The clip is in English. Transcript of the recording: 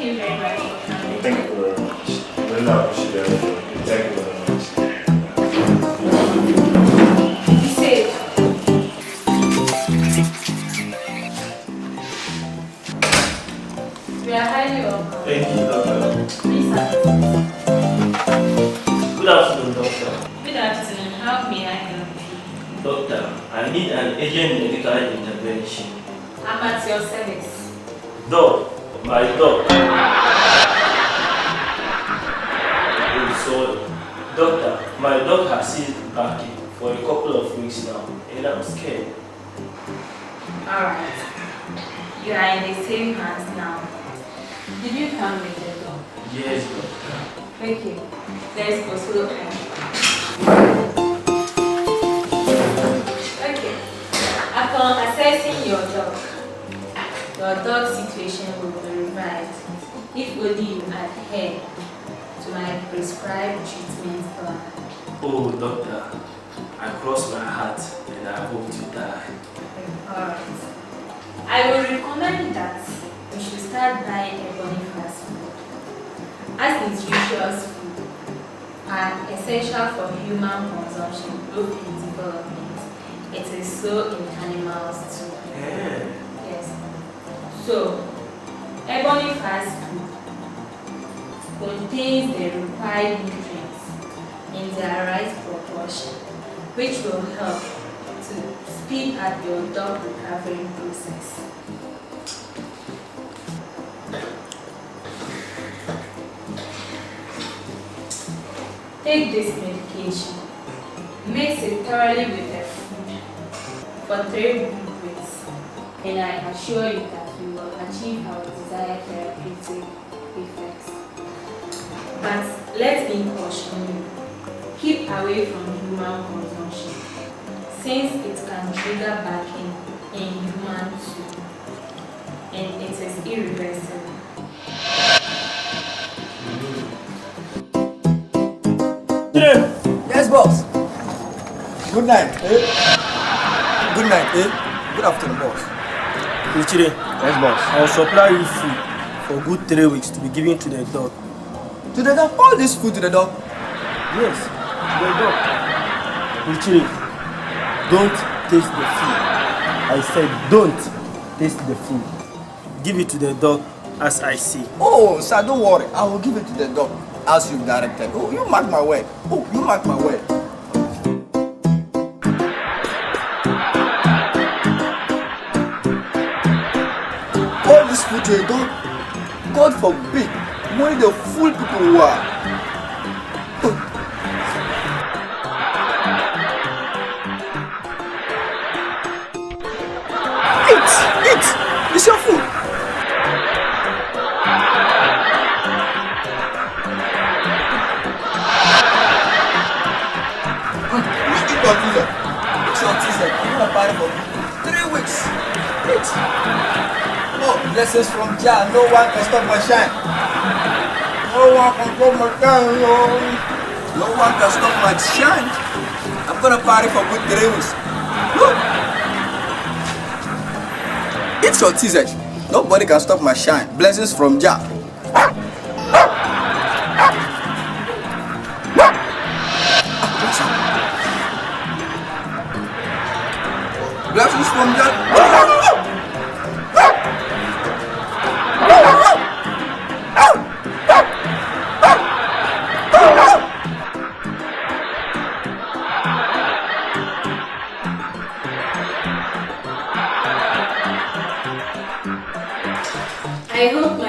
Thank you very much for coming. Thank you very much. Really appreciate it. Thank you very much. Be safe. We are highly welcome. Thank you, doctor. Please have. Good afternoon, doctor. Good afternoon. How may I help you? Doctor, I need an urgent medical intervention. I'm at your service. Dog, my dog. Oh, sorry. Doctor, my dog has ceased barking for a couple of weeks now, and I'm scared. Alright. You are in the same hands now. Did you come with the dog? Yes, doctor. Thank you. Let's go slow. Okay. Upon assessing your dog's situation will be revived if only you adhere to my prescribed treatment plan. Oh, doctor, I cross my heart and I hope to die. Alright. I will recommend that you should start buying Dagbani fast food, as nutritious food are essential for human consumption, both in development. It is so in animals too. Yeah. Yes. So, Dagbani fast food contains the required nutrients in their right proportion, which will help to speed up your dog recovery process. Take this medication. Mix it thoroughly with the food for 3 good weeks, and I assure you that you will achieve our desired therapeutic effects. But let me caution you, keep away from human consumption, since it can trigger barking in humans too, and it is irreversible. Yes, boss. Good night, eh? Good night, eh? Good afternoon, boss. Kulchirie, Yes, boss. I will supply you food for good 3 weeks to be given to the dog. To the dog? All this food to the dog? Yes, to the dog. Kulchirie, don't taste the food. I said don't taste the food. Give it to the dog as I see. Oh, sir, don't worry. I will give it to the dog as you've directed. Oh, you mark my word. Oh, you mark my word. All this food to a dog? God forbid. Only the fool people who are. Eat! It's your food! Eat your teaser. It's your teaser. I'm gonna buy it for 3 weeks. Eat! Oh, blessings from Jah. No one can stop my shine. No one can stop my shine, no one can stop my shine. I'm gonna party for good 3 weeks. Look! It's your teaser. Nobody can stop my shine. Blessings from Jah. Blessings from Jah. I hope